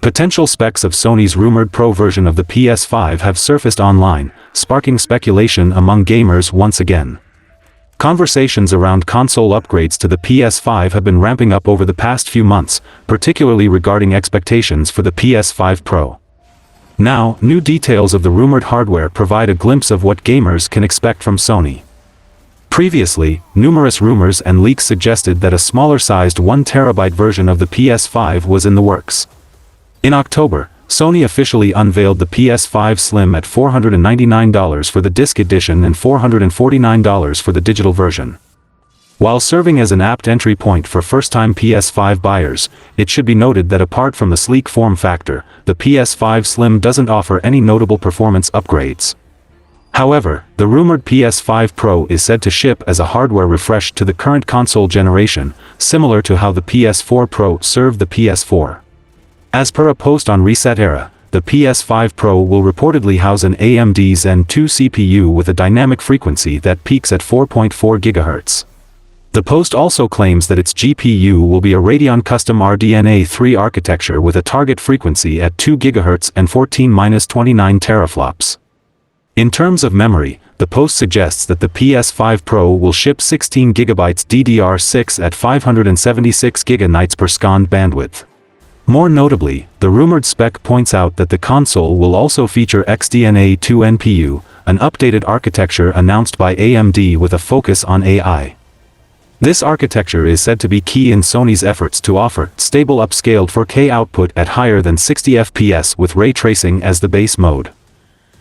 Potential specs of Sony's rumored Pro version of the PS5 have surfaced online, sparking speculation among gamers once again. Conversations around console upgrades to the PS5 have been ramping up over the past few months, particularly regarding expectations for the PS5 Pro. Now, new details of the rumored hardware provide a glimpse of what gamers can expect from Sony. Previously, numerous rumors and leaks suggested that a smaller-sized 1TB version of the PS5 was in the works. In October, Sony officially unveiled the PS5 Slim at $499 for the disc edition and $449 for the digital version. While serving as an apt entry point for first-time PS5 buyers, it should be noted that apart from the sleek form factor, the PS5 Slim doesn't offer any notable performance upgrades. However, the rumored PS5 Pro is said to ship as a hardware refresh to the current console generation, similar to how the PS4 Pro served the PS4. As per a post on Reset Era, the PS5 Pro will reportedly house an AMD Zen 2 CPU with a dynamic frequency that peaks at 4.4 GHz. The post also claims that its GPU will be a Radeon custom RDNA 3 architecture with a target frequency at 2 GHz and 14-29 teraflops. In terms of memory, the post suggests that the PS5 Pro will ship 16 GB DDR6 at 576 GB per second bandwidth. More notably, the rumored spec points out that the console will also feature XDNA 2 NPU, an updated architecture announced by AMD with a focus on AI. This architecture is said to be key in Sony's efforts to offer stable upscaled 4K output at higher than 60 FPS with ray tracing as the base mode.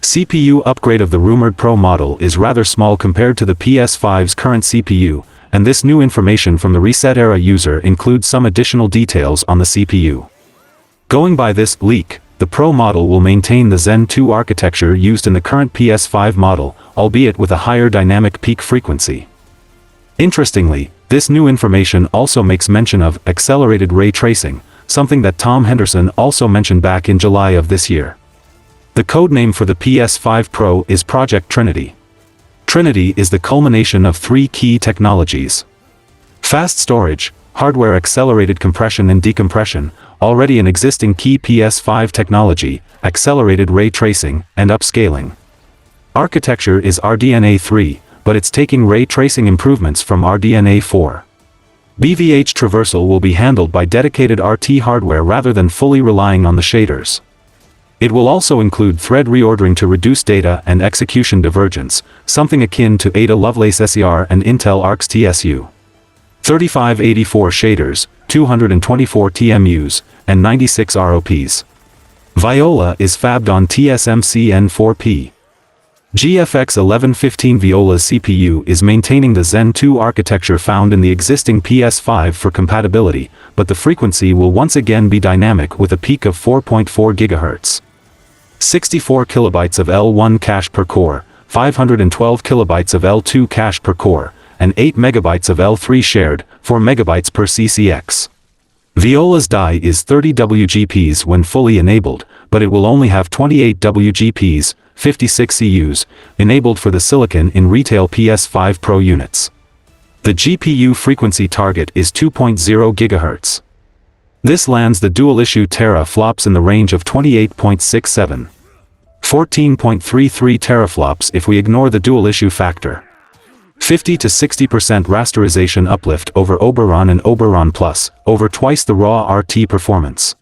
CPU upgrade of the rumored Pro model is rather small compared to the PS5's current CPU, and this new information from the Reset Era user includes some additional details on the CPU. Going by this leak, the Pro model will maintain the Zen 2 architecture used in the current PS5 model, albeit with a higher dynamic peak frequency. Interestingly, this new information also makes mention of accelerated ray tracing, something that Tom Henderson also mentioned back in July of this year. The codename for the PS5 Pro is Project Trinity. Trinity is the culmination of three key technologies: fast storage, hardware accelerated compression and decompression, already an existing key PS5 technology, accelerated ray tracing, and upscaling. Architecture is RDNA 3, but it's taking ray tracing improvements from RDNA 4. BVH traversal will be handled by dedicated RT hardware rather than fully relying on the shaders. It will also include thread reordering to reduce data and execution divergence, something akin to Ada Lovelace SER and Intel Arcs TSU. 3584 shaders, 224 TMUs, and 96 ROPs. Viola is fabbed on TSMC N4P. GFX 1115 Viola's CPU is maintaining the Zen 2 architecture found in the existing PS5 for compatibility, but the frequency will once again be dynamic with a peak of 4.4 GHz. 64 KB of L1 cache per core, 512 KB of L2 cache per core, and 8 MB of L3 shared, 4 MB per CCX. Viola's die is 30 WGPs when fully enabled, but it will only have 28 WGPs, 56 CUs, enabled for the silicon in retail PS5 Pro units. The GPU frequency target is 2.0 GHz. This lands the dual-issue teraflops in the range of 28.67. 14.33 teraflops if we ignore the dual-issue factor. 50 to 60% rasterization uplift over Oberon and Oberon Plus, over twice the raw RT performance.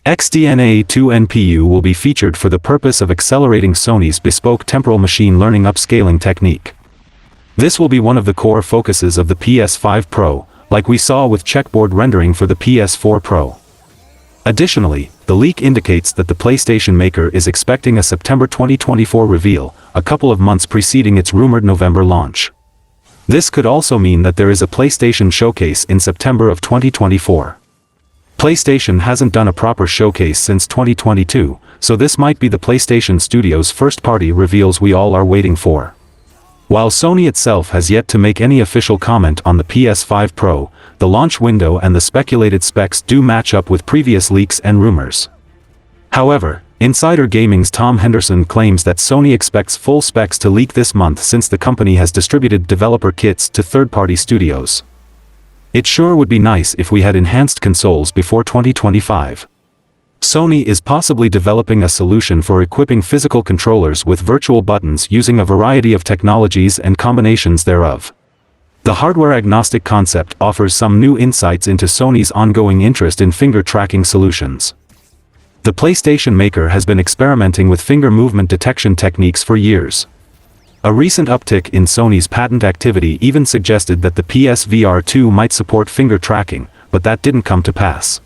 XDNA 2 NPU will be featured for the purpose of accelerating Sony's bespoke temporal machine learning upscaling technique. This will be one of the core focuses of the PS5 Pro, like we saw with checkboard rendering for the PS4 Pro. Additionally, the leak indicates that the PlayStation maker is expecting a September 2024 reveal, a couple of months preceding its rumored November launch. This could also mean that there is a PlayStation showcase in September of 2024. PlayStation hasn't done a proper showcase since 2022, so this might be the PlayStation Studios' first-party reveals we all are waiting for. While Sony itself has yet to make any official comment on the PS5 Pro, the launch window and the speculated specs do match up with previous leaks and rumors. However, Insider Gaming's Tom Henderson claims that Sony expects full specs to leak this month since the company has distributed developer kits to third-party studios. It sure would be nice if we had enhanced consoles before 2025. Sony is possibly developing a solution for equipping physical controllers with virtual buttons using a variety of technologies and combinations thereof. The hardware-agnostic concept offers some new insights into Sony's ongoing interest in finger tracking solutions. The PlayStation maker has been experimenting with finger movement detection techniques for years. A recent uptick in Sony's patent activity even suggested that the PSVR 2 might support finger tracking, but that didn't come to pass.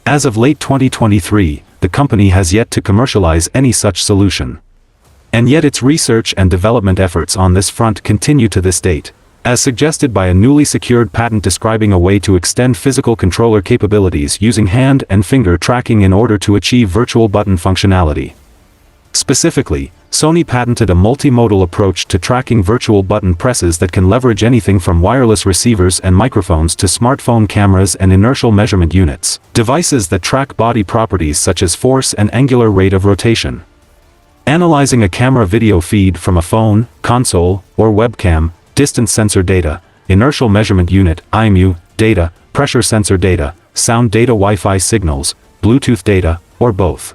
As of late 2023, the company has yet to commercialize any such solution. And yet its research and development efforts on this front continue to this date, as suggested by a newly secured patent describing a way to extend physical controller capabilities using hand and finger tracking in order to achieve virtual button functionality. Specifically, Sony patented a multimodal approach to tracking virtual button presses that can leverage anything from wireless receivers and microphones to smartphone cameras and inertial measurement units, devices that track body properties such as force and angular rate of rotation. Analyzing a camera video feed from a phone, console, or webcam, distance sensor data, inertial measurement unit (IMU) data, pressure sensor data, sound data, Wi-Fi signals, Bluetooth data, or both.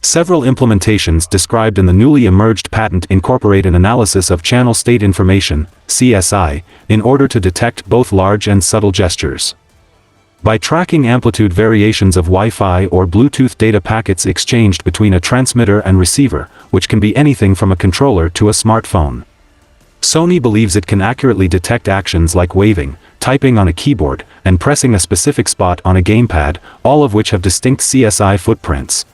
Several implementations described in the newly emerged patent incorporate an analysis of channel state information, CSI, in order to detect both large and subtle gestures. By tracking amplitude variations of Wi-Fi or Bluetooth data packets exchanged between a transmitter and receiver, which can be anything from a controller to a smartphone. Sony believes it can accurately detect actions like waving, typing on a keyboard, and pressing a specific spot on a gamepad, all of which have distinct CSI footprints.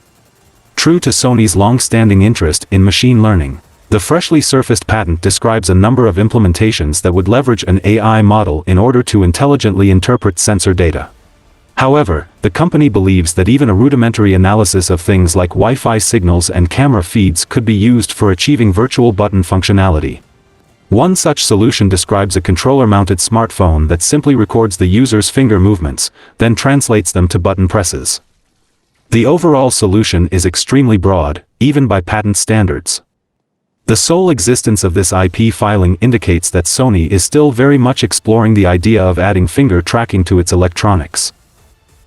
True to Sony's long-standing interest in machine learning, the freshly surfaced patent describes a number of implementations that would leverage an AI model in order to intelligently interpret sensor data. However, the company believes that even a rudimentary analysis of things like Wi-Fi signals and camera feeds could be used for achieving virtual button functionality. One such solution describes a controller-mounted smartphone that simply records the user's finger movements, then translates them to button presses. The overall solution is extremely broad, even by patent standards. The sole existence of this IP filing indicates that Sony is still very much exploring the idea of adding finger tracking to its electronics.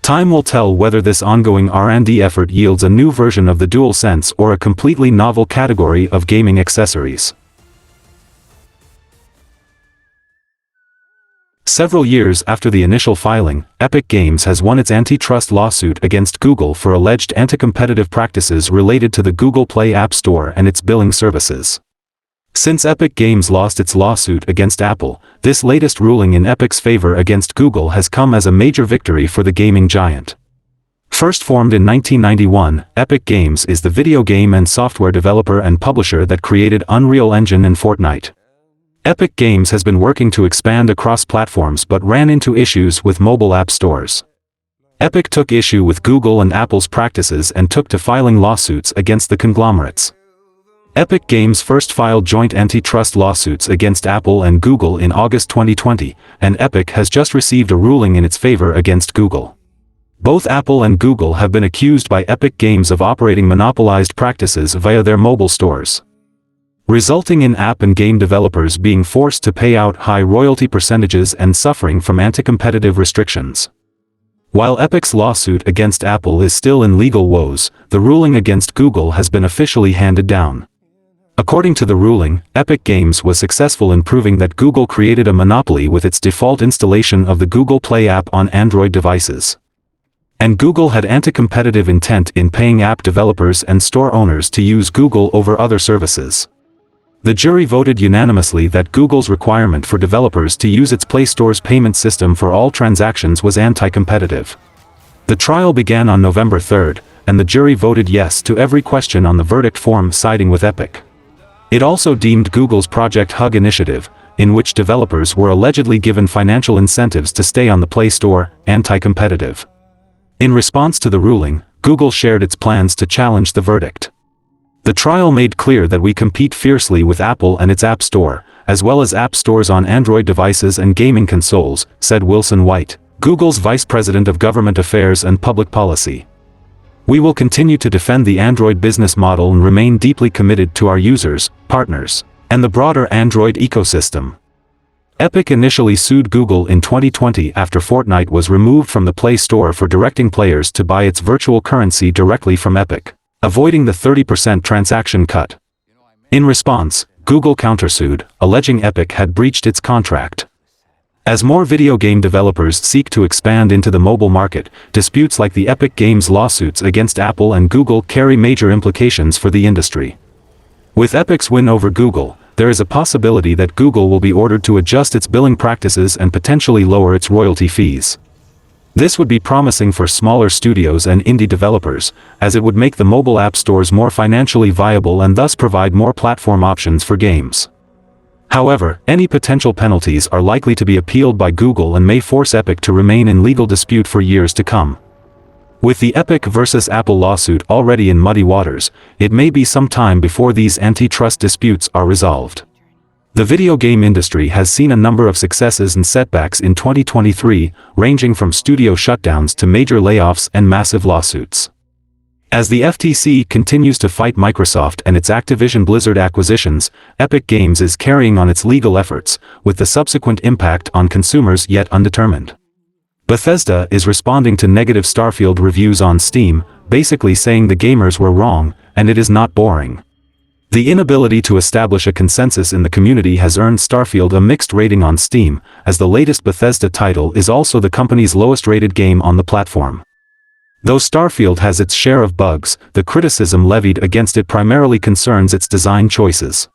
Time will tell whether this ongoing R&D effort yields a new version of the Dualsense or a completely novel category of gaming accessories. Several years after the initial filing, Epic Games has won its antitrust lawsuit against Google for alleged anti-competitive practices related to the Google Play App Store and its billing services. Since Epic Games lost its lawsuit against Apple, this latest ruling in Epic's favor against Google has come as a major victory for the gaming giant. First formed in 1991, Epic Games is the video game and software developer and publisher that created Unreal Engine and Fortnite. Epic Games has been working to expand across platforms but ran into issues with mobile app stores. Epic took issue with Google and Apple's practices and took to filing lawsuits against the conglomerates. Epic Games first filed joint antitrust lawsuits against Apple and Google in August 2020, and Epic has just received a ruling in its favor against Google. Both Apple and Google have been accused by Epic Games of operating monopolized practices via their mobile stores, resulting in app and game developers being forced to pay out high royalty percentages and suffering from anti-competitive restrictions. While Epic's lawsuit against Apple is still in legal woes, the ruling against Google has been officially handed down. According to the ruling, Epic Games was successful in proving that Google created a monopoly with its default installation of the Google Play app on Android devices. And Google had anti-competitive intent in paying app developers and store owners to use Google over other services. The jury voted unanimously that Google's requirement for developers to use its Play Store's payment system for all transactions was anti-competitive. The trial began on November 3rd, and the jury voted yes to every question on the verdict form, siding with Epic. It also deemed Google's Project Hug initiative, in which developers were allegedly given financial incentives to stay on the Play Store, anti-competitive. In response to the ruling, Google shared its plans to challenge the verdict. The trial made clear that we compete fiercely with Apple and its App Store, as well as app stores on Android devices and gaming consoles, said Wilson White, Google's Vice President of Government Affairs and Public Policy. We will continue to defend the Android business model and remain deeply committed to our users, partners, and the broader Android ecosystem. Epic initially sued Google in 2020 after Fortnite was removed from the Play Store for directing players to buy its virtual currency directly from Epic, avoiding the 30% transaction cut. In response, Google countersued, alleging Epic had breached its contract. As more video game developers seek to expand into the mobile market, disputes like the Epic Games lawsuits against Apple and Google carry major implications for the industry. With Epic's win over Google, there is a possibility that Google will be ordered to adjust its billing practices and potentially lower its royalty fees. This would be promising for smaller studios and indie developers, as it would make the mobile app stores more financially viable and thus provide more platform options for games. However, any potential penalties are likely to be appealed by Google and may force Epic to remain in legal dispute for years to come. With the Epic versus Apple lawsuit already in muddy waters, it may be some time before these antitrust disputes are resolved. The video game industry has seen a number of successes and setbacks in 2023, ranging from studio shutdowns to major layoffs and massive lawsuits. As the FTC continues to fight Microsoft and its Activision Blizzard acquisitions, Epic Games is carrying on its legal efforts, with the subsequent impact on consumers yet undetermined. Bethesda is responding to negative Starfield reviews on Steam, basically saying the gamers were wrong, and it is not boring. The inability to establish a consensus in the community has earned Starfield a mixed rating on Steam, as the latest Bethesda title is also the company's lowest-rated game on the platform. Though Starfield has its share of bugs, the criticism levied against it primarily concerns its design choices.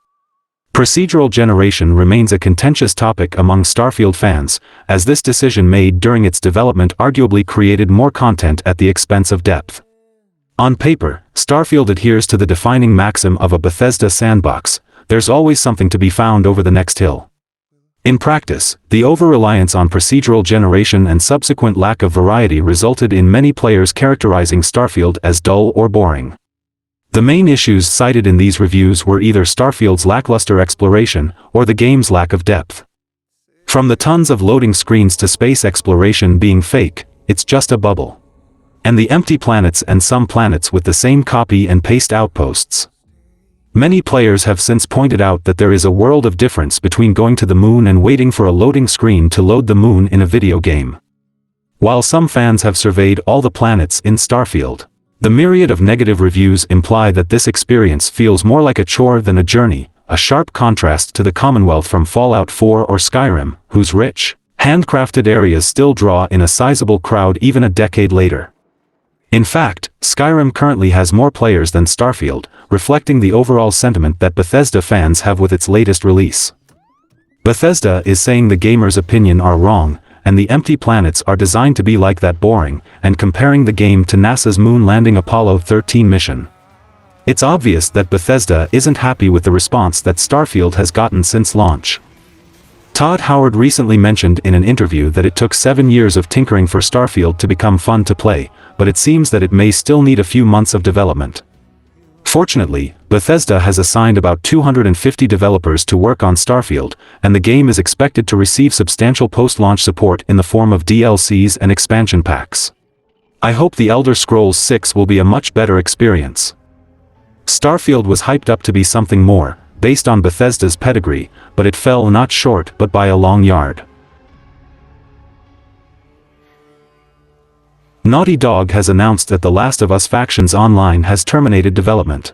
Procedural generation remains a contentious topic among Starfield fans, as this decision made during its development arguably created more content at the expense of depth. On paper, Starfield adheres to the defining maxim of a Bethesda sandbox: there's always something to be found over the next hill. In practice, the over-reliance on procedural generation and subsequent lack of variety resulted in many players characterizing Starfield as dull or boring. The main issues cited in these reviews were either Starfield's lackluster exploration, or the game's lack of depth. From the tons of loading screens to space exploration being fake, it's just a bubble. And the empty planets and some planets with the same copy and paste outposts. Many players have since pointed out that there is a world of difference between going to the moon and waiting for a loading screen to load the moon in a video game. While some fans have surveyed all the planets in Starfield, the myriad of negative reviews imply that this experience feels more like a chore than a journey, a sharp contrast to the Commonwealth from Fallout 4 or Skyrim, whose rich, handcrafted areas still draw in a sizable crowd even a decade later. In fact, Skyrim currently has more players than Starfield, reflecting the overall sentiment that Bethesda fans have with its latest release. Bethesda is saying the gamers' opinion are wrong, and the empty planets are designed to be like that boring, and comparing the game to NASA's moon landing Apollo 13 mission. It's obvious that Bethesda isn't happy with the response that Starfield has gotten since launch. Todd Howard recently mentioned in an interview that it took 7 years of tinkering for Starfield to become fun to play, but it seems that it may still need a few months of development. Fortunately, Bethesda has assigned about 250 developers to work on Starfield, and the game is expected to receive substantial post-launch support in the form of DLCs and expansion packs. I hope The Elder Scrolls 6 will be a much better experience. Starfield was hyped up to be something more, based on Bethesda's pedigree, but it fell not short but by a long yard. Naughty Dog has announced that The Last of Us Factions Online has terminated development.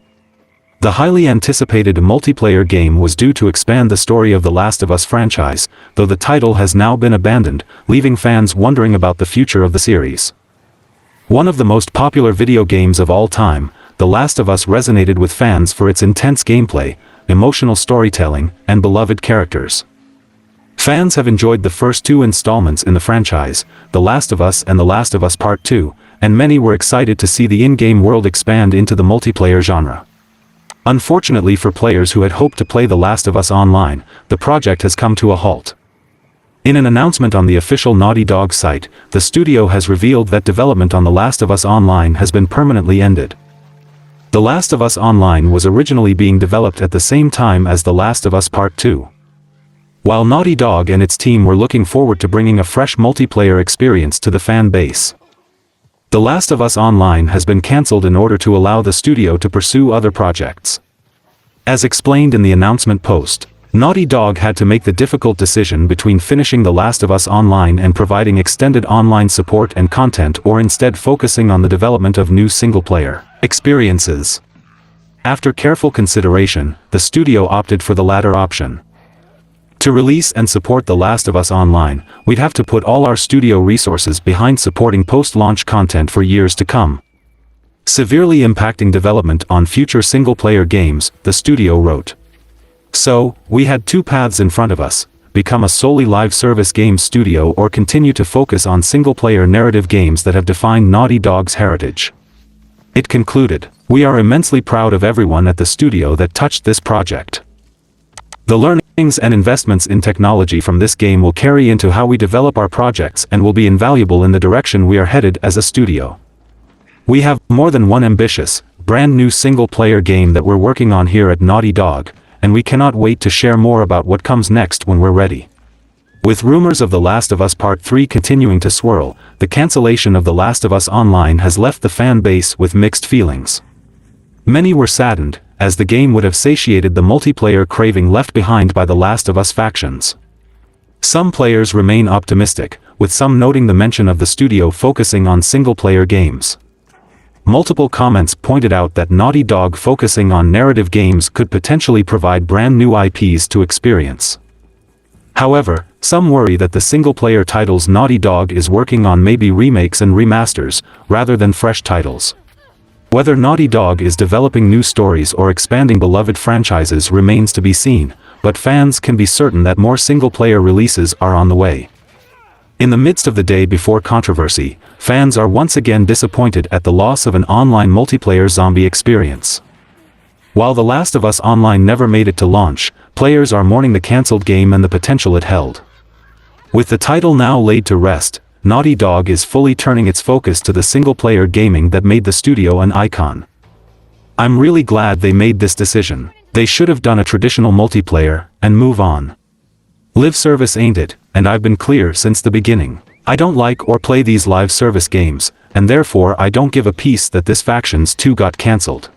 The highly anticipated multiplayer game was due to expand the story of The Last of Us franchise, though the title has now been abandoned, leaving fans wondering about the future of the series. One of the most popular video games of all time, The Last of Us resonated with fans for its intense gameplay, emotional storytelling, and beloved characters. Fans have enjoyed the first 2 installments in the franchise, The Last of Us and The Last of Us Part 2, and many were excited to see the in-game world expand into the multiplayer genre. Unfortunately for players who had hoped to play The Last of Us Online, the project has come to a halt. In an announcement on the official Naughty Dog site, the studio has revealed that development on The Last of Us Online has been permanently ended. The Last of Us Online was originally being developed at the same time as The Last of Us Part 2. While Naughty Dog and its team were looking forward to bringing a fresh multiplayer experience to the fan base, The Last of Us Online has been cancelled in order to allow the studio to pursue other projects. As explained in the announcement post, Naughty Dog had to make the difficult decision between finishing The Last of Us Online and providing extended online support and content, or instead focusing on the development of new single-player experiences. After careful consideration, the studio opted for the latter option. To release and support The Last of Us Online, we'd have to put all our studio resources behind supporting post-launch content for years to come, severely impacting development on future single-player games, the studio wrote. So, we had two paths in front of us: become a solely live service games studio or continue to focus on single-player narrative games that have defined Naughty Dog's heritage. It concluded, "We are immensely proud of everyone at the studio that touched this project. The learnings and investments in technology from this game will carry into how we develop our projects and will be invaluable in the direction we are headed as a studio. We have more than one ambitious, brand new single-player game that we're working on here at Naughty Dog, and we cannot wait to share more about what comes next when we're ready." With rumors of The Last of Us Part 3 continuing to swirl, the cancellation of The Last of Us Online has left the fan base with mixed feelings. Many were saddened, as the game would have satiated the multiplayer craving left behind by the Last of Us factions. Some players remain optimistic, with some noting the mention of the studio focusing on single-player games. Multiple comments pointed out that Naughty Dog focusing on narrative games could potentially provide brand new IPs to experience. However, some worry that the single-player titles Naughty Dog is working on may be remakes and remasters, rather than fresh titles. Whether Naughty Dog is developing new stories or expanding beloved franchises remains to be seen, but fans can be certain that more single-player releases are on the way. In the midst of the day before controversy, fans are once again disappointed at the loss of an online multiplayer zombie experience. While The Last of Us Online never made it to launch, players are mourning the cancelled game and the potential it held. With the title now laid to rest, Naughty Dog is fully turning its focus to the single-player gaming that made the studio an icon. "I'm really glad they made this decision. They should have done a traditional multiplayer, and move on. Live service ain't it, and I've been clear since the beginning. I don't like or play these live service games, and therefore I don't give a piece that this Factions 2 got cancelled.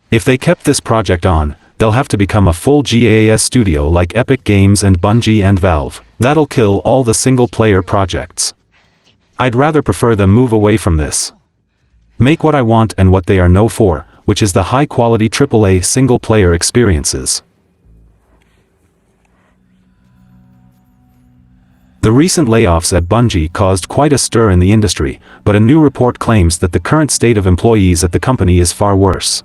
If they kept this project on, they'll have to become a full GAAS studio like Epic Games and Bungie and Valve. That'll kill all the single-player projects. I'd rather prefer them move away from this. Make what I want and what they are known for, which is the high-quality AAA single-player experiences." The recent layoffs at Bungie caused quite a stir in the industry, but a new report claims that the current state of employees at the company is far worse.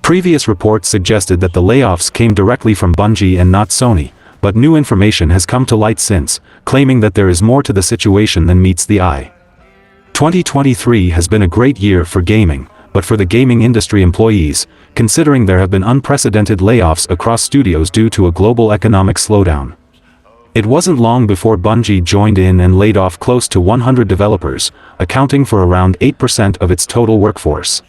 Previous reports suggested that the layoffs came directly from Bungie and not Sony, but new information has come to light since, claiming that there is more to the situation than meets the eye. 2023 has been a great year for gaming, but for the gaming industry employees, considering there have been unprecedented layoffs across studios due to a global economic slowdown. It wasn't long before Bungie joined in and laid off close to 100 developers, accounting for around 8% of its total workforce.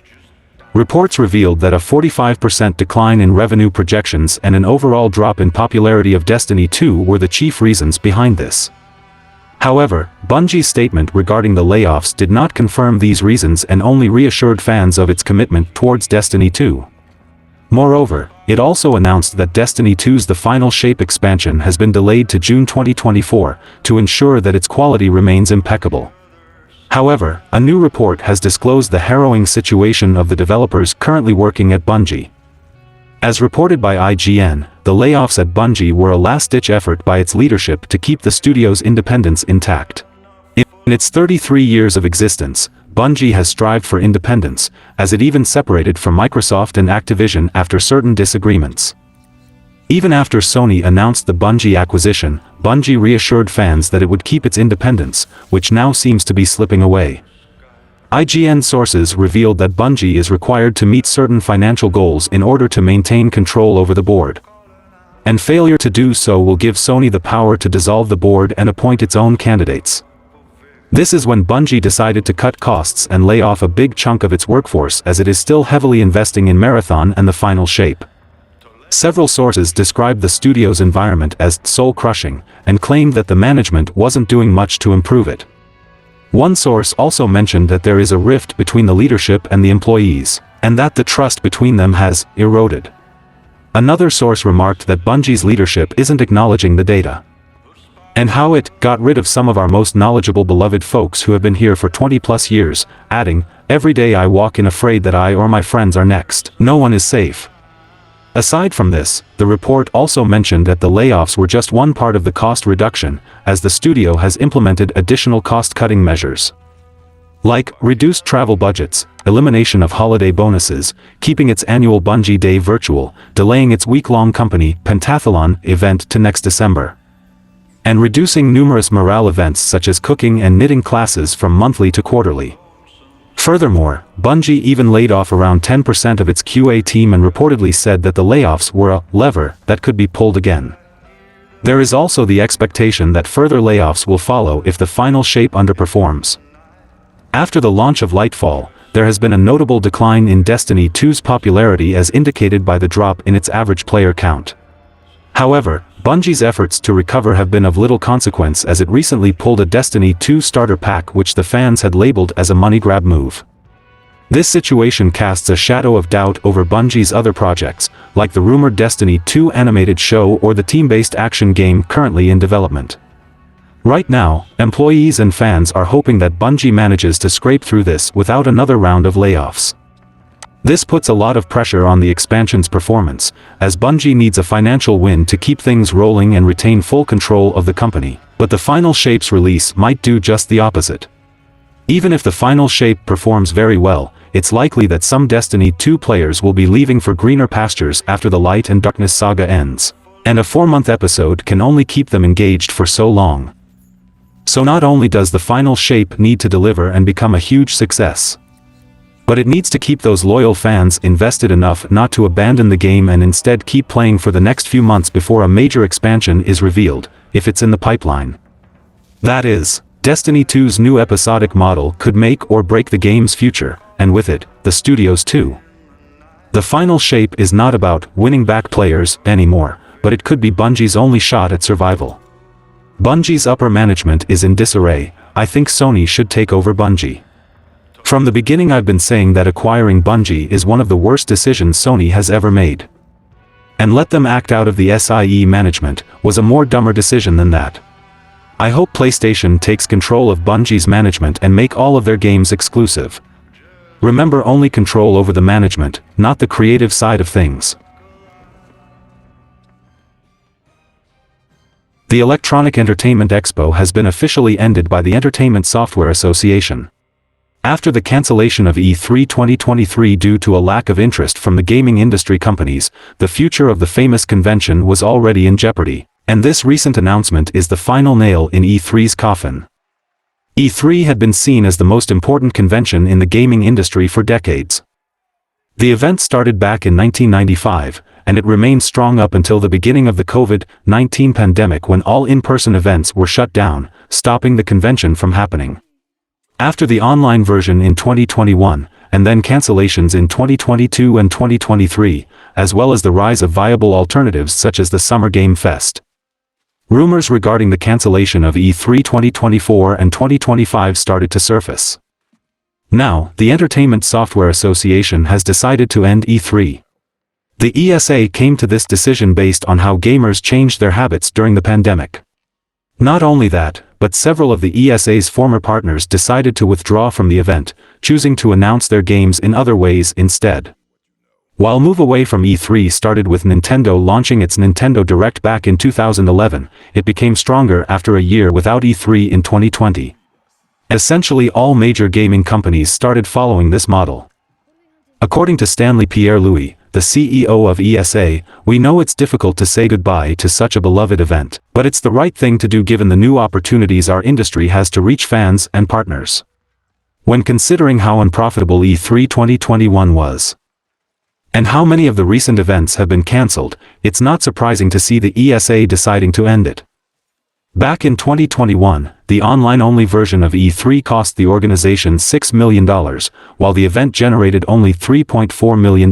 Reports revealed that a 45% decline in revenue projections and an overall drop in popularity of Destiny 2 were the chief reasons behind this. However, Bungie's statement regarding the layoffs did not confirm these reasons and only reassured fans of its commitment towards Destiny 2. Moreover, it also announced that Destiny 2's The Final Shape expansion has been delayed to June 2024, to ensure that its quality remains impeccable. However, a new report has disclosed the harrowing situation of the developers currently working at Bungie. As reported by IGN, the layoffs at Bungie were a last-ditch effort by its leadership to keep the studio's independence intact. In its 33 years of existence, Bungie has strived for independence, as it even separated from Microsoft and Activision after certain disagreements. Even after Sony announced the Bungie acquisition, Bungie reassured fans that it would keep its independence, which now seems to be slipping away. IGN sources revealed that Bungie is required to meet certain financial goals in order to maintain control over the board. And failure to do so will give Sony the power to dissolve the board and appoint its own candidates. This is when Bungie decided to cut costs and lay off a big chunk of its workforce, as it is still heavily investing in Marathon and The Final Shape. Several sources described the studio's environment as soul-crushing, and claimed that the management wasn't doing much to improve it. One source also mentioned that there is a rift between the leadership and the employees, and that the trust between them has eroded. Another source remarked that Bungie's leadership isn't acknowledging the data. And how it got rid of some of our most knowledgeable beloved folks who have been here for 20+ years, adding, "Every day I walk in afraid that I or my friends are next. No one is safe." Aside from this, the report also mentioned that the layoffs were just one part of the cost reduction, as the studio has implemented additional cost-cutting measures, like reduced travel budgets, elimination of holiday bonuses, keeping its annual Bungie Day virtual, delaying its week-long company pentathlon event to next December, and reducing numerous morale events such as cooking and knitting classes from monthly to quarterly. Furthermore, Bungie even laid off around 10% of its QA team and reportedly said that the layoffs were a lever that could be pulled again. There is also the expectation that further layoffs will follow if the final shape underperforms. After the launch of Lightfall, there has been a notable decline in Destiny 2's popularity as indicated by the drop in its average player count. However, Bungie's efforts to recover have been of little consequence as it recently pulled a Destiny 2 starter pack which the fans had labeled as a money grab move. This situation casts a shadow of doubt over Bungie's other projects, like the rumored Destiny 2 animated show or the team-based action game currently in development. Right now, employees and fans are hoping that Bungie manages to scrape through this without another round of layoffs. This puts a lot of pressure on the expansion's performance, as Bungie needs a financial win to keep things rolling and retain full control of the company, but the final shape's release might do just the opposite. Even if the final shape performs very well, it's likely that some Destiny 2 players will be leaving for greener pastures after the Light and Darkness saga ends, and a 4-month episode can only keep them engaged for so long. So not only does the final shape need to deliver and become a huge success, but it needs to keep those loyal fans invested enough not to abandon the game and instead keep playing for the next few months before a major expansion is revealed, if it's in the pipeline. That is, Destiny 2's new episodic model could make or break the game's future, and with it, the studio's too. The final shape is not about winning back players anymore, but it could be Bungie's only shot at survival. Bungie's upper management is in disarray. I think Sony should take over Bungie. From the beginning I've been saying that acquiring Bungie is one of the worst decisions Sony has ever made. And let them act out of the SIE management was a more dumber decision than that. I hope PlayStation takes control of Bungie's management and make all of their games exclusive. Remember, only control over the management, not the creative side of things. The Electronic Entertainment Expo has been officially ended by the Entertainment Software Association. After the cancellation of E3 2023 due to a lack of interest from the gaming industry companies, the future of the famous convention was already in jeopardy, and this recent announcement is the final nail in E3's coffin. E3 had been seen as the most important convention in the gaming industry for decades. The event started back in 1995, and it remained strong up until the beginning of the COVID-19 pandemic when all in-person events were shut down, stopping the convention from happening. After the online version in 2021, and then cancellations in 2022 and 2023, as well as the rise of viable alternatives such as the Summer Game Fest. Rumors regarding the cancellation of E3 2024 and 2025 started to surface. Now, the Entertainment Software Association has decided to end E3. The ESA came to this decision based on how gamers changed their habits during the pandemic. Not only that, but several of the ESA's former partners decided to withdraw from the event, choosing to announce their games in other ways instead. While move away from E3 started with Nintendo launching its Nintendo Direct back in 2011, it became stronger after a year without E3 in 2020. Essentially all major gaming companies started following this model. According to Stanley Pierre-Louis, the CEO of ESA, we know it's difficult to say goodbye to such a beloved event, but it's the right thing to do given the new opportunities our industry has to reach fans and partners. When considering how unprofitable E3 2021 was, and how many of the recent events have been cancelled, it's not surprising to see the ESA deciding to end it. Back in 2021, the online-only version of E3 cost the organization $6 million, while the event generated only $3.4 million.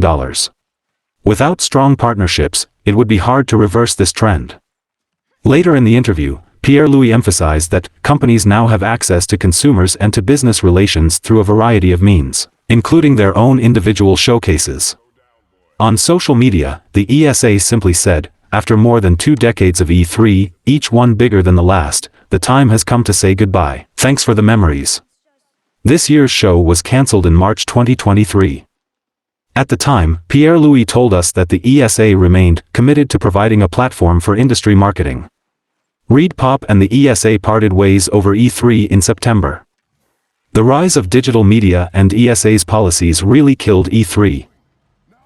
Without strong partnerships, it would be hard to reverse this trend. Later in the interview, Pierre-Louis emphasized that companies now have access to consumers and to business relations through a variety of means, including their own individual showcases. On social media, the ESA simply said, "After more than 2 decades of E3, each one bigger than the last, the time has come to say goodbye. Thanks for the memories." This year's show was cancelled in March 2023. At the time, Pierre-Louis told us that the ESA remained committed to providing a platform for industry marketing. ReedPop and the ESA parted ways over E3 in September. The rise of digital media and ESA's policies really killed E3.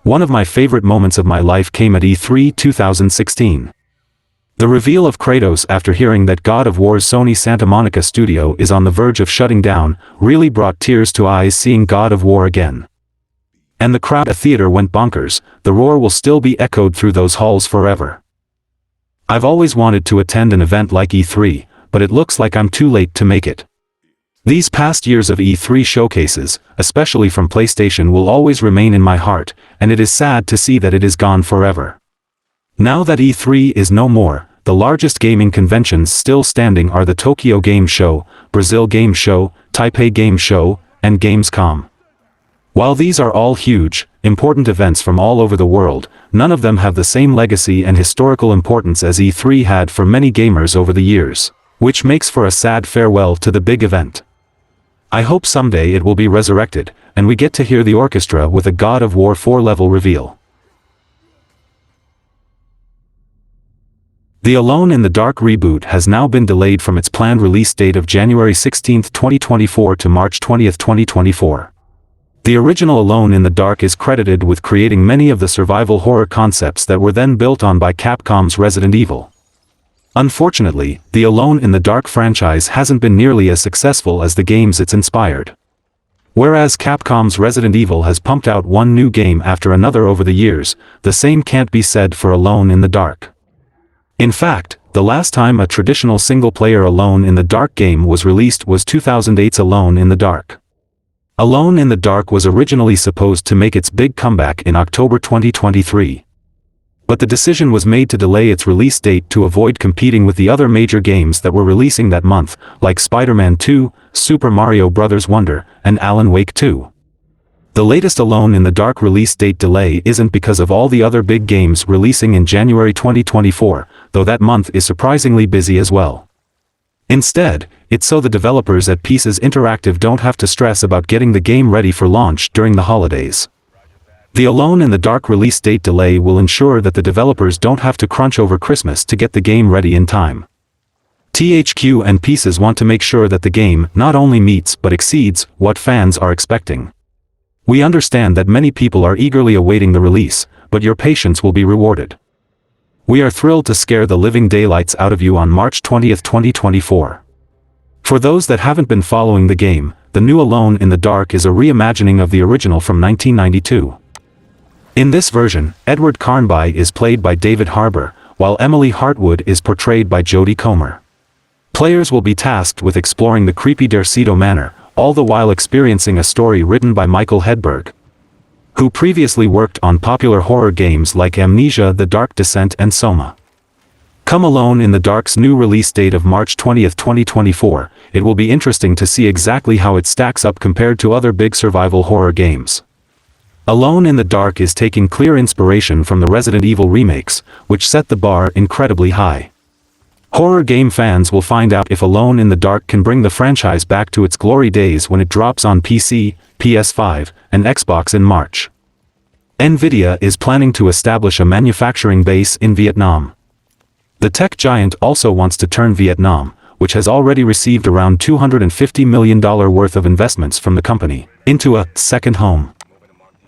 One of my favorite moments of my life came at E3 2016. The reveal of Kratos after hearing that God of War's Sony Santa Monica studio is on the verge of shutting down really brought tears to eyes seeing God of War again. And the crowd at the theater went bonkers. The roar will still be echoed through those halls forever. I've always wanted to attend an event like E3, but it looks like I'm too late to make it. These past years of E3 showcases, especially from PlayStation, will always remain in my heart, and it is sad to see that it is gone forever. Now that E3 is no more, the largest gaming conventions still standing are the Tokyo Game Show, Brazil Game Show, Taipei Game Show, and Gamescom. While these are all huge, important events from all over the world, none of them have the same legacy and historical importance as E3 had for many gamers over the years, which makes for a sad farewell to the big event. I hope someday it will be resurrected, and we get to hear the orchestra with a God of War 4-level reveal. The Alone in the Dark reboot has now been delayed from its planned release date of January 16, 2024 to March 20, 2024. The original Alone in the Dark is credited with creating many of the survival horror concepts that were then built on by Capcom's Resident Evil. Unfortunately, the Alone in the Dark franchise hasn't been nearly as successful as the games it's inspired. Whereas Capcom's Resident Evil has pumped out one new game after another over the years, the same can't be said for Alone in the Dark. In fact, the last time a traditional single-player Alone in the Dark game was released was 2008's Alone in the Dark. Alone in the Dark was originally supposed to make its big comeback in October 2023. But the decision was made to delay its release date to avoid competing with the other major games that were releasing that month, like Spider-Man 2, Super Mario Bros. Wonder, and Alan Wake 2. The latest Alone in the Dark release date delay isn't because of all the other big games releasing in January 2024, though that month is surprisingly busy as well. Instead, it's so the developers at Pieces Interactive don't have to stress about getting the game ready for launch during the holidays. The Alone in the Dark release date delay will ensure that the developers don't have to crunch over Christmas to get the game ready in time. THQ and Pieces want to make sure that the game not only meets but exceeds what fans are expecting. We understand that many people are eagerly awaiting the release, but your patience will be rewarded. We are thrilled to scare the living daylights out of you on March 20, 2024. For those that haven't been following the game, the new Alone in the Dark is a reimagining of the original from 1992. In this version, Edward Carnby is played by David Harbour, while Emily Hartwood is portrayed by Jodie Comer. Players will be tasked with exploring the creepy Derceto Manor, all the while experiencing a story written by Michael Hedberg, who previously worked on popular horror games like Amnesia: The Dark Descent and Soma. Come Alone in the Dark's new release date of March 20, 2024, it will be interesting to see exactly how it stacks up compared to other big survival horror games. Alone in the Dark is taking clear inspiration from the Resident Evil remakes, which set the bar incredibly high. Horror game fans will find out if Alone in the Dark can bring the franchise back to its glory days when it drops on PC, PS5, and Xbox in March. Nvidia is planning to establish a manufacturing base in Vietnam. The tech giant also wants to turn Vietnam, which has already received around $250 million worth of investments from the company, into a second home.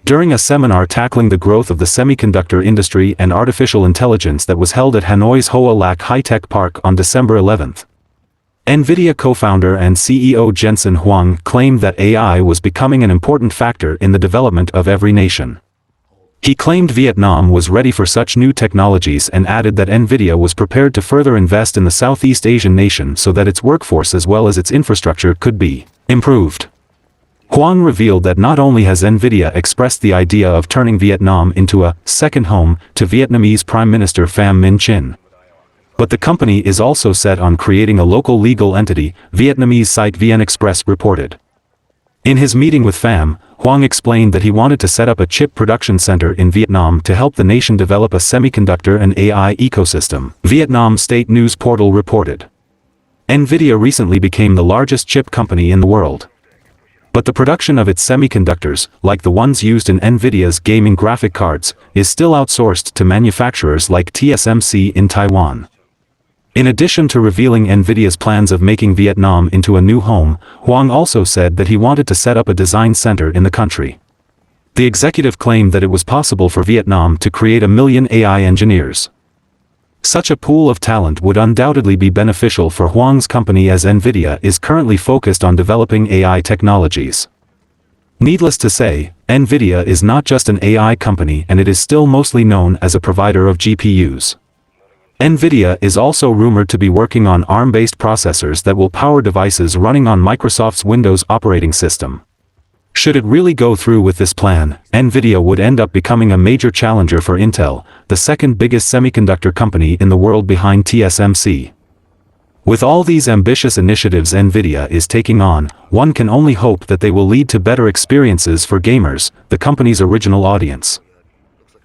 During a seminar tackling the growth of the semiconductor industry and artificial intelligence that was held at Hanoi's Hoa Lac High-Tech Park on December 11, Nvidia co-founder and CEO Jensen Huang claimed that AI was becoming an important factor in the development of every nation. He claimed Vietnam was ready for such new technologies and added that Nvidia was prepared to further invest in the Southeast Asian nation so that its workforce as well as its infrastructure could be improved. Huang revealed that not only has Nvidia expressed the idea of turning Vietnam into a second home to Vietnamese Prime Minister Pham Minh Chinh, but the company is also set on creating a local legal entity, Vietnamese site VN Express reported. In his meeting with FAM, Huang explained that he wanted to set up a chip production center in Vietnam to help the nation develop a semiconductor and AI ecosystem, Vietnam State News Portal reported. Nvidia recently became the largest chip company in the world. But the production of its semiconductors, like the ones used in Nvidia's gaming graphic cards, is still outsourced to manufacturers like TSMC in Taiwan. In addition to revealing Nvidia's plans of making Vietnam into a new home, Huang also said that he wanted to set up a design center in the country. The executive claimed that it was possible for Vietnam to create 1 million AI engineers. Such a pool of talent would undoubtedly be beneficial for Huang's company, as Nvidia is currently focused on developing AI technologies. Needless to say, Nvidia is not just an AI company, and it is still mostly known as a provider of GPUs. Nvidia is also rumored to be working on ARM-based processors that will power devices running on Microsoft's Windows operating system. Should it really go through with this plan, Nvidia would end up becoming a major challenger for Intel, the second biggest semiconductor company in the world behind TSMC. With all these ambitious initiatives Nvidia is taking on, one can only hope that they will lead to better experiences for gamers, the company's original audience.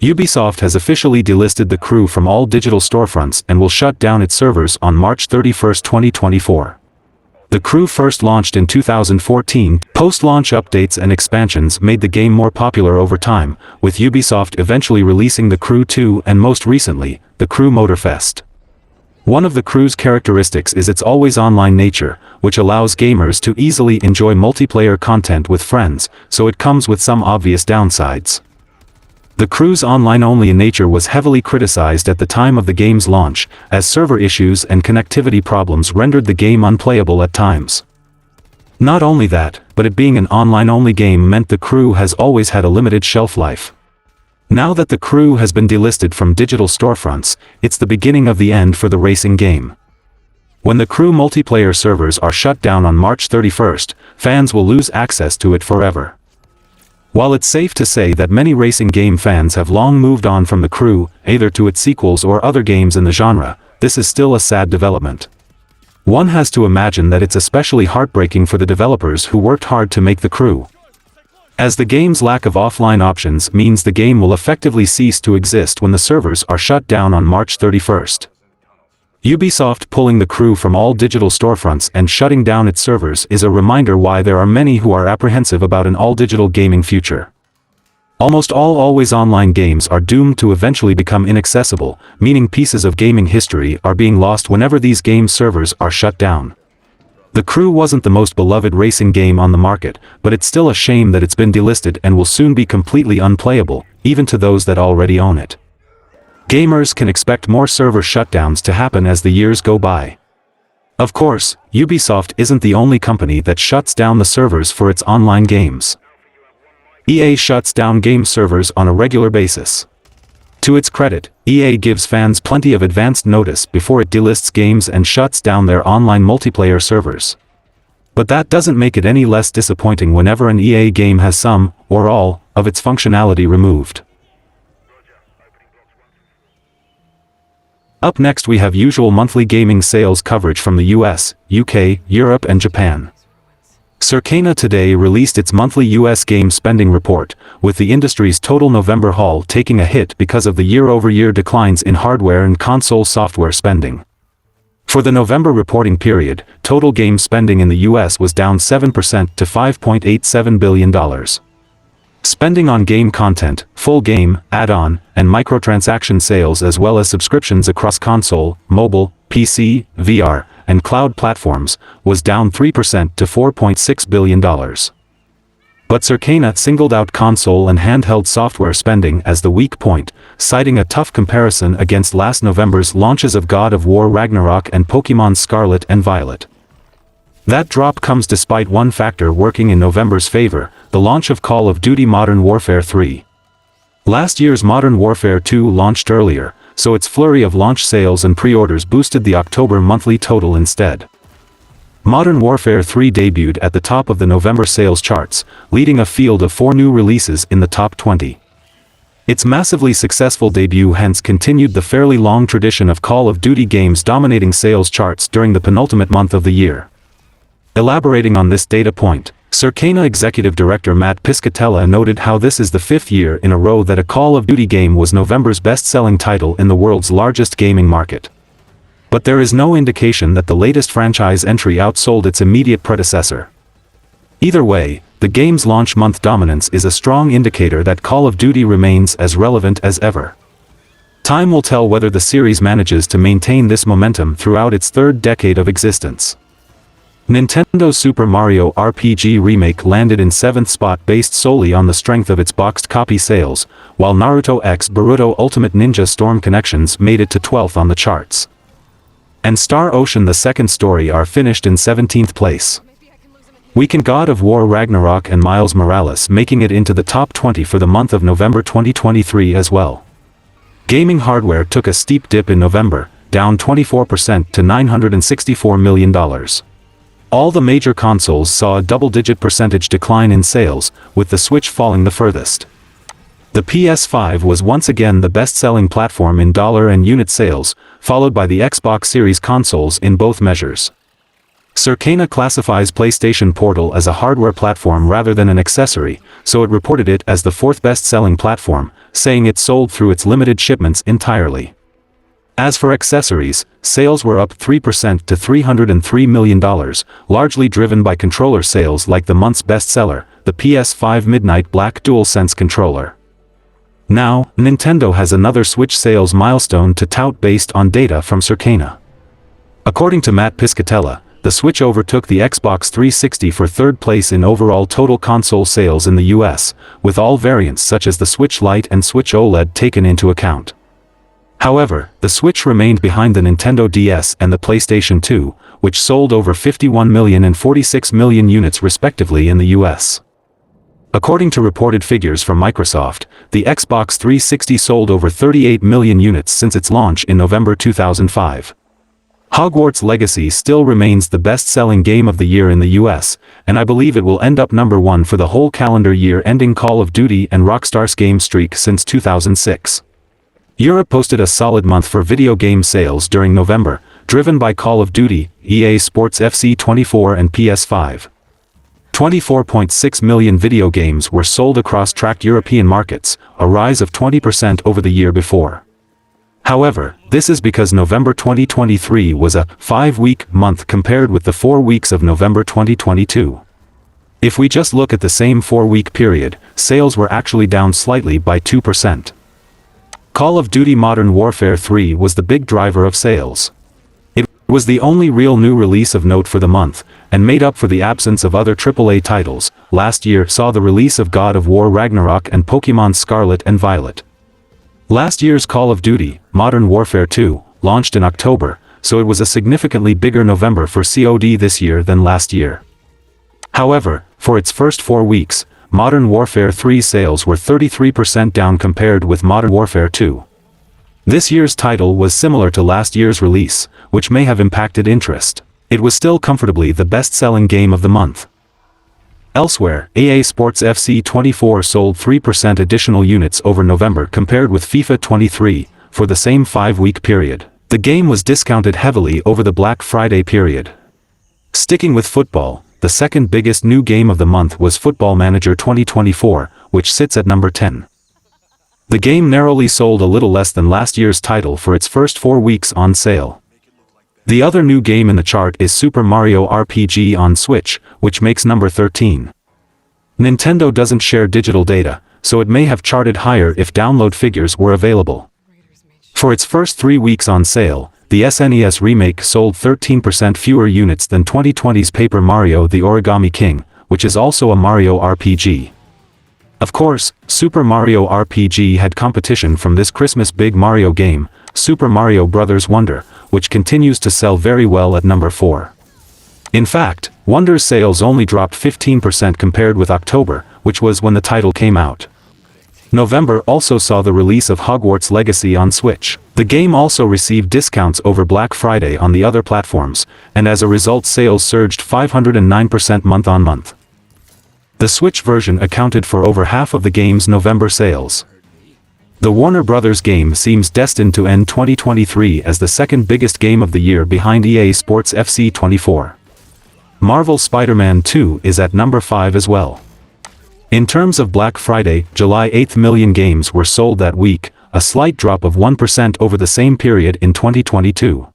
Ubisoft has officially delisted the Crew from all digital storefronts and will shut down its servers on March 31, 2024. The Crew first launched in 2014. Post-launch updates and expansions made the game more popular over time, with Ubisoft eventually releasing the Crew 2 and most recently, the Crew Motorfest. One of the Crew's characteristics is its always online nature, which allows gamers to easily enjoy multiplayer content with friends, so it comes with some obvious downsides. The Crew's online-only nature was heavily criticized at the time of the game's launch, as server issues and connectivity problems rendered the game unplayable at times. Not only that, but it being an online-only game meant the Crew has always had a limited shelf life. Now that the Crew has been delisted from digital storefronts, it's the beginning of the end for the racing game. When the Crew multiplayer servers are shut down on March 31st, fans will lose access to it forever. While it's safe to say that many racing game fans have long moved on from the Crew, either to its sequels or other games in the genre, this is still a sad development. One has to imagine that it's especially heartbreaking for the developers who worked hard to make the Crew, as the game's lack of offline options means the game will effectively cease to exist when the servers are shut down on March 31st. Ubisoft pulling the Crew from all digital storefronts and shutting down its servers is a reminder why there are many who are apprehensive about an all-digital gaming future. Almost all always-online games are doomed to eventually become inaccessible, meaning pieces of gaming history are being lost whenever these game servers are shut down. The Crew wasn't the most beloved racing game on the market, but it's still a shame that it's been delisted and will soon be completely unplayable, even to those that already own it. Gamers can expect more server shutdowns to happen as the years go by. Of course, Ubisoft isn't the only company that shuts down the servers for its online games. EA shuts down game servers on a regular basis. To its credit, EA gives fans plenty of advanced notice before it delists games and shuts down their online multiplayer servers. But that doesn't make it any less disappointing whenever an EA game has some, or all, of its functionality removed. Up next we have usual monthly gaming sales coverage from the US, UK, Europe and Japan. Circana today released its monthly US game spending report, with the industry's total November haul taking a hit because of the year-over-year declines in hardware and console software spending. For the November reporting period, total game spending in the US was down 7% to $5.87 billion. Spending on game content, full game, add-on, and microtransaction sales as well as subscriptions across console, mobile, PC, VR, and cloud platforms, was down 3% to $4.6 billion. But Circana singled out console and handheld software spending as the weak point, citing a tough comparison against last November's launches of God of War Ragnarok and Pokémon Scarlet and Violet. That drop comes despite one factor working in November's favor, the launch of Call of Duty Modern Warfare 3. Last year's Modern Warfare 2 launched earlier, so its flurry of launch sales and pre-orders boosted the October monthly total instead. Modern Warfare 3 debuted at the top of the November sales charts, leading a field of 4 new releases in the top 20. Its massively successful debut hence continued the fairly long tradition of Call of Duty games dominating sales charts during the penultimate month of the year. Elaborating on this data point, Circana executive director Matt Piscatella noted how this is the 5th year in a row that a Call of Duty game was November's best-selling title in the world's largest gaming market. But there is no indication that the latest franchise entry outsold its immediate predecessor. Either way, the game's launch month dominance is a strong indicator that Call of Duty remains as relevant as ever. Time will tell whether the series manages to maintain this momentum throughout its 3rd decade of existence. Nintendo's Super Mario RPG Remake landed in 7th spot based solely on the strength of its boxed copy sales, while Naruto X Boruto Ultimate Ninja Storm Connections made it to 12th on the charts. And Star Ocean: The Second Story are finished in 17th place. Weekend God of War Ragnarok and Miles Morales making it into the top 20 for the month of November 2023 as well. Gaming hardware took a steep dip in November, down 24% to $964 million. All the major consoles saw a double-digit percentage decline in sales, with the Switch falling the furthest. The PS5 was once again the best-selling platform in dollar and unit sales, followed by the Xbox Series consoles in both measures. Circana classifies PlayStation Portal as a hardware platform rather than an accessory, so it reported it as the 4th best-selling platform, saying it sold through its limited shipments entirely. As for accessories, sales were up 3% to $303 million, largely driven by controller sales like the month's bestseller, the PS5 Midnight Black DualSense controller. Now, Nintendo has another Switch sales milestone to tout based on data from Circana. According to Matt Piscatella, the Switch overtook the Xbox 360 for 3rd place in overall total console sales in the US, with all variants such as the Switch Lite and Switch OLED taken into account. However, the Switch remained behind the Nintendo DS and the PlayStation 2, which sold over 51 million and 46 million units respectively in the US. According to reported figures from Microsoft, the Xbox 360 sold over 38 million units since its launch in November 2005. Hogwarts Legacy still remains the best-selling game of the year in the US, and I believe it will end up number 1 for the whole calendar year ending Call of Duty and Rockstar's game streak since 2006. Europe posted a solid month for video game sales during November, driven by Call of Duty, EA Sports FC 24 and PS5. 24.6 million video games were sold across tracked European markets, a rise of 20% over the year before. However, this is because November 2023 was a 5-week month compared with the 4 weeks of November 2022. If we just look at the same 4-week period, sales were actually down slightly by 2%. Call of Duty Modern Warfare 3 was the big driver of sales. It was the only real new release of note for the month, and made up for the absence of other AAA titles. Last year saw the release of God of War Ragnarok and Pokémon Scarlet and Violet. Last year's Call of Duty, Modern Warfare 2, launched in October, so it was a significantly bigger November for COD this year than last year. However, for its first 4 weeks, Modern Warfare 3 sales were 33% down compared with Modern Warfare 2. This year's title was similar to last year's release, which may have impacted interest. It was still comfortably the best-selling game of the month. Elsewhere, EA Sports FC 24 sold 3% additional units over November compared with FIFA 23, for the same 5-week period. The game was discounted heavily over the Black Friday period. Sticking with football, the second biggest new game of the month was Football Manager 2024, which sits at number 10. The game narrowly sold a little less than last year's title for its first 4 weeks on sale. The other new game in the chart is Super Mario RPG on Switch, which makes number 13. Nintendo doesn't share digital data, so it may have charted higher if download figures were available. For its first 3 weeks on sale, the SNES remake sold 13% fewer units than 2020's Paper Mario: The Origami King, which is also a Mario RPG. Of course, Super Mario RPG had competition from this Christmas big Mario game, Super Mario Bros. Wonder, which continues to sell very well at number 4. In fact, Wonder's sales only dropped 15% compared with October, which was when the title came out. November also saw the release of Hogwarts Legacy on Switch. The game also received discounts over Black Friday on the other platforms, and as a result sales surged 509% month-on-month. The Switch version accounted for over half of the game's November sales. The Warner Bros. Game seems destined to end 2023 as the second biggest game of the year behind EA Sports FC 24. Marvel Spider-Man 2 is at number 5 as well. In terms of Black Friday, July 8 million games were sold that week, a slight drop of 1% over the same period in 2022.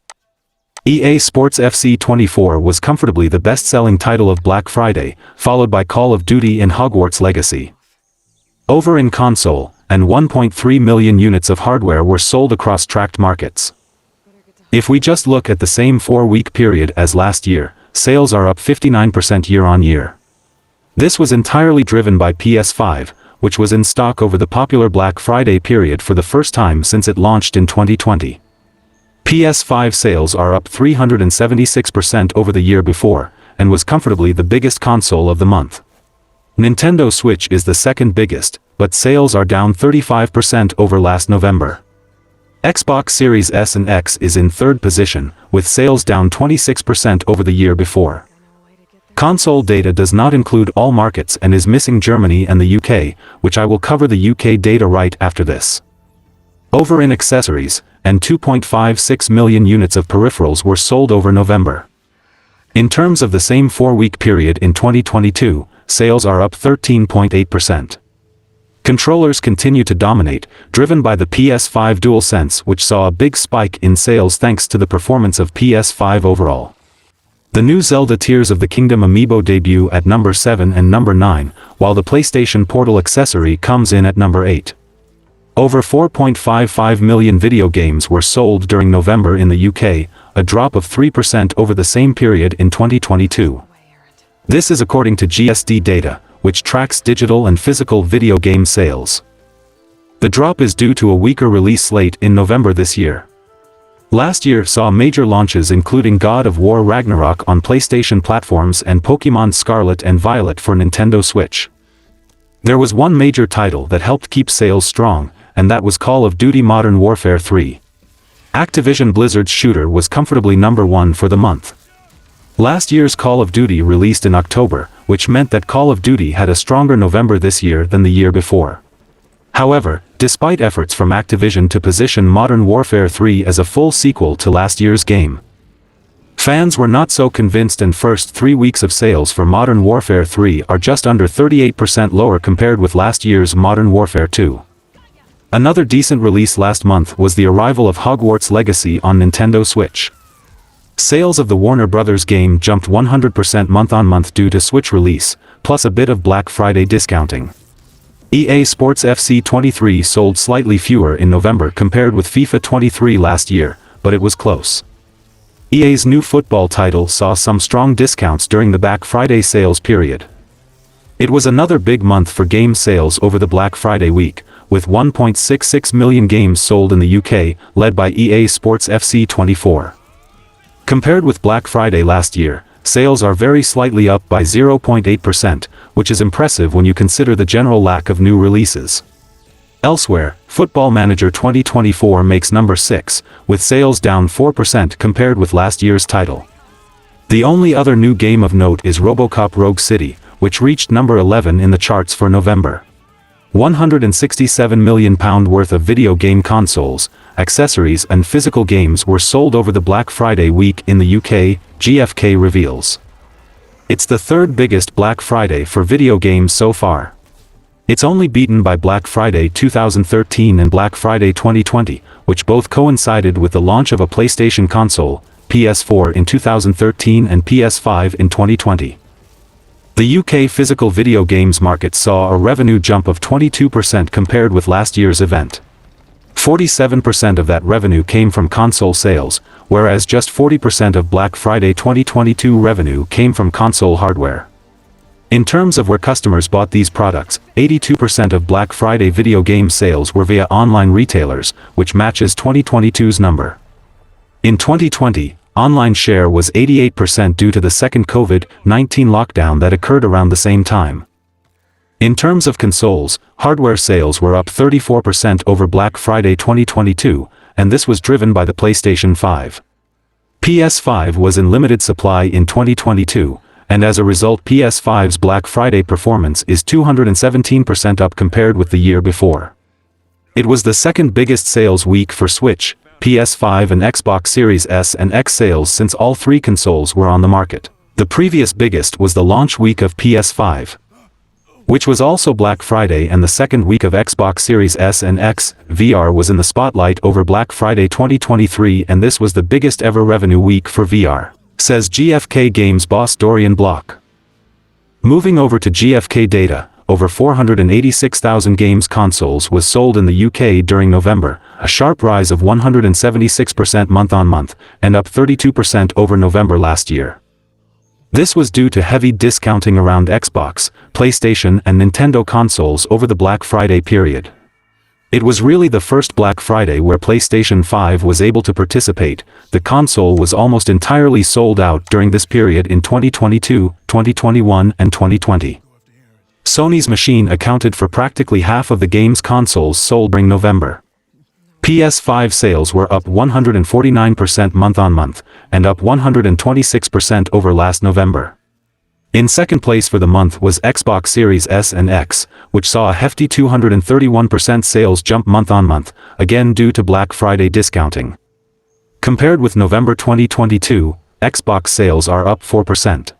EA Sports FC 24 was comfortably the best-selling title of Black Friday, followed by Call of Duty and Hogwarts Legacy. Over in console, and 1.3 million units of hardware were sold across tracked markets. If we just look at the same 4-week period as last year, sales are up 59% year-on-year. This was entirely driven by PS5, which was in stock over the popular Black Friday period for the first time since it launched in 2020. PS5 sales are up 376% over the year before, and was comfortably the biggest console of the month. Nintendo Switch is the second biggest, but sales are down 35% over last November. Xbox Series S and X is in third position, with sales down 26% over the year before. Console data does not include all markets and is missing Germany and the UK, which I will cover the UK data right after this. Over in accessories, and 2.56 million units of peripherals were sold over November. In terms of the same 4-week period in 2022, sales are up 13.8%. Controllers continue to dominate, driven by the PS5 Dualsense, which saw a big spike in sales thanks to the performance of PS5 overall. The new Zelda Tears of the Kingdom amiibo debut at number 7 and number 9, while the PlayStation Portal accessory comes in at number 8. Over 4.55 million video games were sold during November in the UK, a drop of 3% over the same period in 2022. This is according to GSD data, which tracks digital and physical video game sales. The drop is due to a weaker release slate in November this year. Last year saw major launches including God of War Ragnarok on PlayStation platforms and Pokémon Scarlet and Violet for Nintendo Switch. There was one major title that helped keep sales strong, and that was Call of Duty Modern Warfare 3. Activision Blizzard's shooter was comfortably number 1 for the month. Last year's Call of Duty released in October, which meant that Call of Duty had a stronger November this year than the year before. However, despite efforts from Activision to position Modern Warfare 3 as a full sequel to last year's game, fans were not so convinced, and first 3 weeks of sales for Modern Warfare 3 are just under 38% lower compared with last year's Modern Warfare 2. Another decent release last month was the arrival of Hogwarts Legacy on Nintendo Switch. Sales of the Warner Bros. Game jumped 100% month-on-month due to Switch release, plus a bit of Black Friday discounting. EA Sports FC 23 sold slightly fewer in November compared with FIFA 23 last year, but it was close. EA's new football title saw some strong discounts during the Black Friday sales period. It was another big month for game sales over the Black Friday week, with 1.66 million games sold in the UK, led by EA Sports FC 24. Compared with Black Friday last year, sales are very slightly up by 0.8%, which is impressive when you consider the general lack of new releases. Elsewhere, Football Manager 2024 makes number 6, with sales down 4% compared with last year's title. The only other new game of note is RoboCop Rogue City, which reached number 11 in the charts for November. £167 million worth of video game consoles, accessories and physical games were sold over the Black Friday week in the UK, GfK reveals. It's the third biggest Black Friday for video games so far. It's only beaten by Black Friday 2013 and Black Friday 2020, which both coincided with the launch of a PlayStation console, PS4 in 2013 and PS5 in 2020. The UK physical video games market saw a revenue jump of 22% compared with last year's event. 47% of that revenue came from console sales, whereas just 40% of Black Friday 2022 revenue came from console hardware. In terms of where customers bought these products, 82% of Black Friday video game sales were via online retailers, which matches 2022's number. In 2020, online share was 88% due to the second COVID-19 lockdown that occurred around the same time. In terms of consoles, hardware sales were up 34% over Black Friday 2022, and this was driven by the PlayStation 5. PS5 was in limited supply in 2022, and as a result PS5's Black Friday performance is 217% up compared with the year before. It was the second biggest sales week for Switch, PS5 and Xbox Series S and X sales since all three consoles were on the market. The previous biggest was the launch week of PS5, which was also Black Friday, and the second week of Xbox Series S and X. VR was in the spotlight over Black Friday 2023, and this was the biggest ever revenue week for VR, says GfK Games boss Dorian Block. Moving over to GfK data, over 486,000 games consoles was sold in the UK during November, a sharp rise of 176% month-on-month, and up 32% over November last year. This was due to heavy discounting around Xbox, PlayStation and Nintendo consoles over the Black Friday period. It was really the first Black Friday where PlayStation 5 was able to participate. The console was almost entirely sold out during this period in 2022, 2021 and 2020. Sony's machine accounted for practically half of the game's consoles sold during November. PS5 sales were up 149% month-on-month, and up 126% over last November. In second place for the month was Xbox Series S and X, which saw a hefty 231% sales jump month-on-month, again due to Black Friday discounting. Compared with November 2022, Xbox sales are up 4%.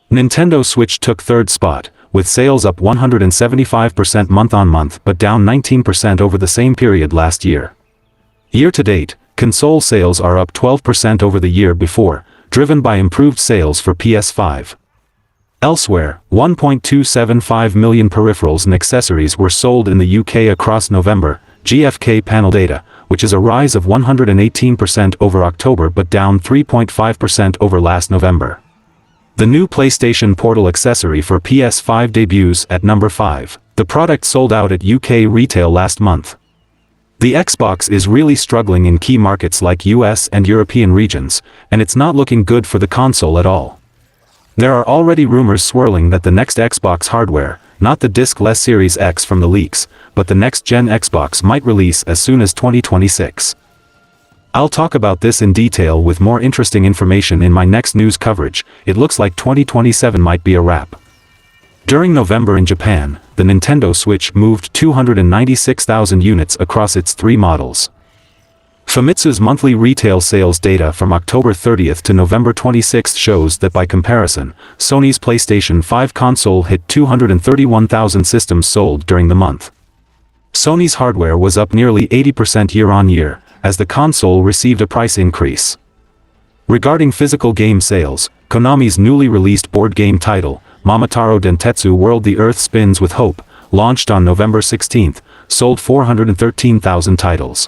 Nintendo Switch took third spot, with sales up 175% month-on-month but down 19% over the same period last year. Year-to-date, console sales are up 12% over the year before, driven by improved sales for PS5. Elsewhere, 1.275 million peripherals and accessories were sold in the UK across November, GfK panel data, which is a rise of 118% over October but down 3.5% over last November. The new PlayStation Portal accessory for PS5 debuts at number 5. The product sold out at UK retail last month. The Xbox is really struggling in key markets like US and European regions, and it's not looking good for the console at all. There are already rumors swirling that the next Xbox hardware, not the disc-less Series X from the leaks, but the next-gen Xbox might release as soon as 2026. I'll talk about this in detail with more interesting information in my next news coverage. It looks like 2027 might be a wrap. During November in Japan, the Nintendo Switch moved 296,000 units across its 3 models. Famitsu's monthly retail sales data from October 30th to November 26th shows that by comparison, Sony's PlayStation 5 console hit 231,000 systems sold during the month. Sony's hardware was up nearly 80% year-on-year, as the console received a price increase. Regarding physical game sales, Konami's newly released board game title, Momotaro Dentetsu World The Earth Spins with Hope, launched on November 16th, sold 413,000 titles.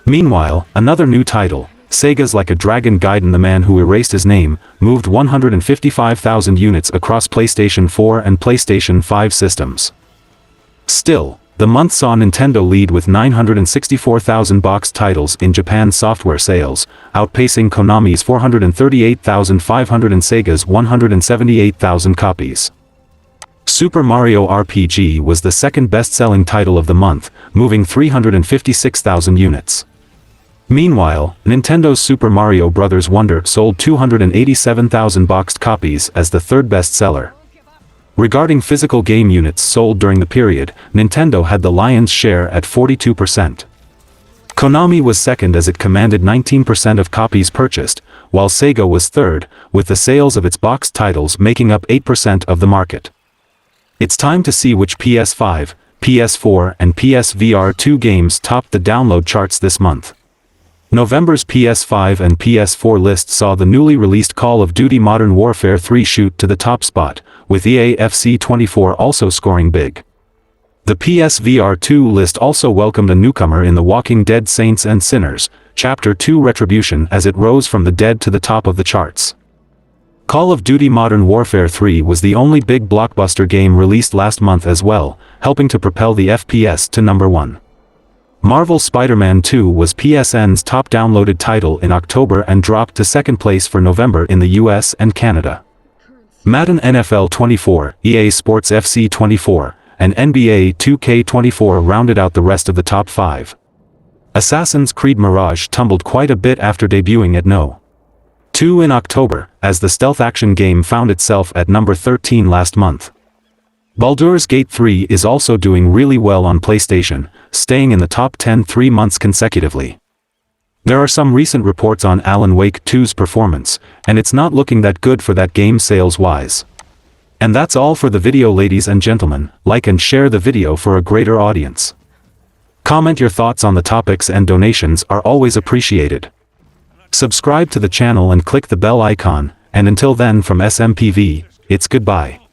Meanwhile, another new title, Sega's Like a Dragon Gaiden The Man Who Erased His Name, moved 155,000 units across PlayStation 4 and PlayStation 5 systems. Still, the month saw Nintendo lead with 964,000 boxed titles in Japan's software sales, outpacing Konami's 438,500 and Sega's 178,000 copies. Super Mario RPG was the second best-selling title of the month, moving 356,000 units. Meanwhile, Nintendo's Super Mario Bros. Wonder sold 287,000 boxed copies as the third best-seller. Regarding physical game units sold during the period, Nintendo had the lion's share at 42%. Konami was second as it commanded 19% of copies purchased, while Sega was third, with the sales of its boxed titles making up 8% of the market. It's time to see which PS5, PS4 and PSVR 2 games topped the download charts this month. November's PS5 and PS4 list saw the newly released Call of Duty Modern Warfare 3 shoot to the top spot, with EA FC 24 also scoring big. The PSVR 2 list also welcomed a newcomer in The Walking Dead Saints and Sinners, Chapter 2 Retribution, as it rose from the dead to the top of the charts. Call of Duty Modern Warfare 3 was the only big blockbuster game released last month as well, helping to propel the FPS to number 1. Marvel's Spider-Man 2 was PSN's top downloaded title in October and dropped to second place for November in the US and Canada. Madden NFL 24, EA Sports FC 24, and NBA 2K24 rounded out the rest of the top 5. Assassin's Creed Mirage tumbled quite a bit after debuting at No. 2 in October, as the stealth action game found itself at number 13 last month. Baldur's Gate 3 is also doing really well on PlayStation, staying in the top 10 3 months consecutively. There are some recent reports on Alan Wake 2's performance, and it's not looking that good for that game sales-wise. And that's all for the video, ladies and gentlemen. Like and share the video for a greater audience. Comment your thoughts on the topics, and donations are always appreciated. Subscribe to the channel and click the bell icon, and until then, from SMPV, it's goodbye.